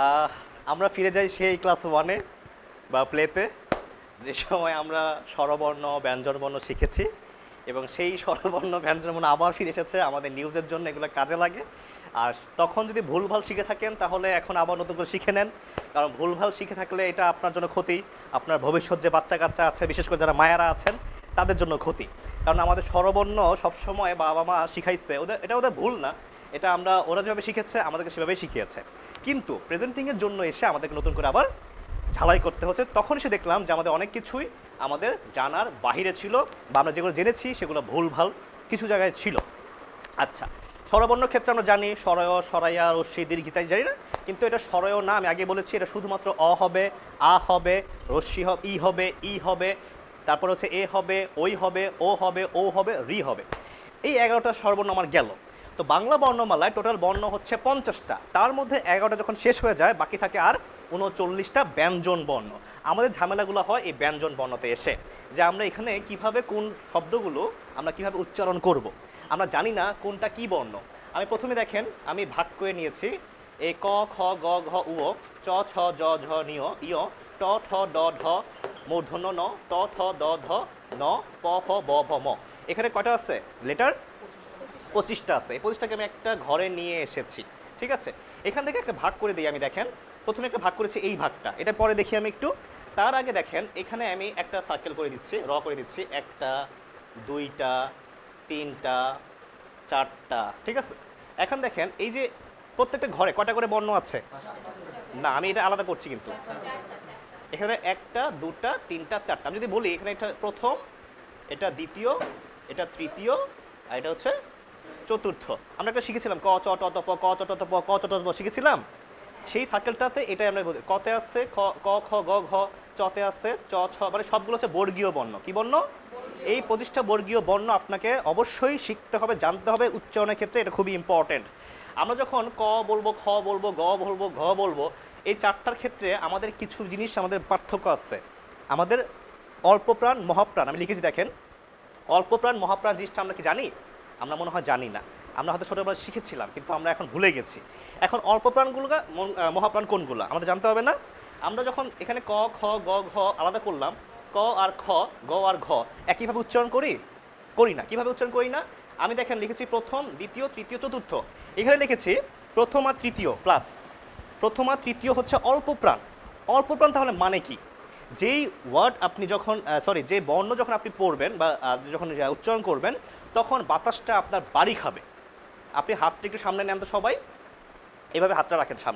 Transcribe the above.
আহ, আমরা ফিরে যাই সেই ক্লাস ওয়ানে বা প্লেতে, যে সময় আমরা স্বরবর্ণ ব্যঞ্জনবর্ণ শিখেছি এবং সেই স্বরবর্ণ ব্যঞ্জনবর্ণ আবার ফিরে এসেছে আমাদের নিউজের জন্য, এগুলো কাজে লাগে। আর তখন যদি ভুলভাল শিখে থাকেন তাহলে এখন আবার নতুন করে শিখে নেন, কারণ ভুলভাল শিখে থাকলে এটা আপনার জন্য ক্ষতি, আপনার ভবিষ্যৎ যে বাচ্চা কাচ্চা আছে, বিশেষ করে যারা মায়েরা আছেন তাদের জন্য ক্ষতি। কারণ আমাদের স্বরবর্ণ সবসময় বাবা মা শিখাইছে, ওদের ভুল না, এটা ওরা যেভাবে শিখেছে আমাদেরকে সেভাবেই শিখিয়েছে। কিন্তু প্রেজেন্টিংয়ের জন্য এসে আমাদেরকে নতুন করে আবার ঝালাই করতে হচ্ছে। তখন এসে দেখলাম যে আমাদের অনেক কিছুই আমাদের জানার বাহিরে ছিল, বা আমরা যেগুলো জেনেছি সেগুলো ভুলভাল কিছু জায়গায় ছিল। আচ্ছা, স্বরবর্ণের ক্ষেত্রে আমরা জানি সরয়, সরাইয়া, রস্যি, দীর্ঘ ইত্যাদি জানি না, কিন্তু এটা সরয় না, আমি আগে বলেছি এটা শুধুমাত্র অ হবে, আ হবে, রস্যি হবে, ই হবে, তারপর হচ্ছে এ হবে, ওই হবে, ও হবে, ও হবে, রি হবে। এই 11টা স্বরবর্ণ আমার গেল। তো বাংলা বর্ণমালায় টোটাল বর্ণ হচ্ছে 50টা, তার মধ্যে 11টা যখন শেষ হয়ে যায় বাকি থাকে আর 39টা ব্যঞ্জন বর্ণ। আমাদের ঝামেলাগুলো হয় এই ব্যঞ্জন বর্ণতে এসে, যে আমরা এখানে কিভাবে কোন শব্দগুলো আমরা কিভাবে উচ্চারণ করব। আমরা জানি না কোনটা কি বর্ণ। আমি প্রথমে দেখেন আমি ভাগ করে নিয়েছি এ ক খ গ ঘ উ চ ছ জ ঝ নিয় ইয় ট ঠ ড ঢ মূর্ধন্য ন ত থ দ ধ ন প ফ ব ভ ম। এখানে কয়টা আছে লেটার? 25টা আছে। এই 25টাকে আমি একটা ঘরে নিয়ে এসেছি, ঠিক আছে। এখান থেকে একটা ভাগ করে দিই আমি। দেখেন প্রথমে একটা ভাগ করেছি, এই ভাগটা, এটা পরে দেখি আমি একটু। তার আগে দেখেন এখানে আমি একটা সার্কেল করে দিচ্ছি, র করে দিচ্ছি, 1টা 2টা 3টা 4টা, ঠিক আছে। এখন দেখেন এই যে প্রত্যেকটা ঘরে কয়টা করে বর্ণ আছে? না, আমি এটা আলাদা করছি, কিন্তু এখানে 1টা 2টা 3টা 4টা। আমি যদি বলি এখানে এটা প্রথম, এটা দ্বিতীয়, এটা তৃতীয়, আর এটা হচ্ছে চতুর্থ। আমরা একটা শিখেছিলাম ক চ ট ত প, ক চ ট ত প, ক চ ট ত প শিখেছিলাম। সেই সার্কেলটাতে এটাই আমরা কতে আসছে ক খ গ ঘ, চতে আসছে চ ছ, মানে সবগুলো হচ্ছে বর্গীয় বর্ণ। কি বর্ণ? এই 25টা বর্গীয় বর্ণ আপনাকে অবশ্যই শিখতে হবে, জানতে হবে উচ্চারণের ক্ষেত্রে, এটা খুবই ইম্পর্টেন্ট। আমরা যখন ক বলবো, খ বলবো, গ বলবো, ঘ বলবো, এই 4টার ক্ষেত্রে আমাদের কিছু জিনিস আমাদের পার্থক্য আছে। আমাদের অল্পপ্রাণ মহাপ্রাণ আমি লিখেছি, দেখেন অল্পপ্রাণ মহাপ্রাণ জিনিসটা আমরা কি জানি? আমরা মনে হয় জানি না। আমরা হয়তো ছোটোবেলায় শিখেছিলাম কিন্তু আমরা এখন ভুলে গেছি। এখন অল্পপ্রাণগুলো মহাপ্রাণ কোনগুলো আমাদের জানতে হবে না? আমরা যখন এখানে ক খ গ ঘ আলাদা করলাম, ক আর খ, গ আর ঘ একইভাবে উচ্চারণ করি না। কিভাবে উচ্চারণ করি না? আমি দেখেন লিখেছি প্রথম, দ্বিতীয়, তৃতীয়, চতুর্থ। এখানে লিখেছি প্রথম আর তৃতীয় প্লাস, প্রথম আর তৃতীয় হচ্ছে অল্পপ্রাণ। অল্পপ্রাণ তাহলে মানে কি? যেই ওয়ার্ড আপনি যখন যে বর্ণ যখন আপনি পড়বেন বা যখন উচ্চারণ করবেন তখন বাতাসটা আপনার বাড়ি খাবে। আপনি হাতটা একটু সামনে নেন তো সবাই, এভাবে হাতটা রাখেন সামনে।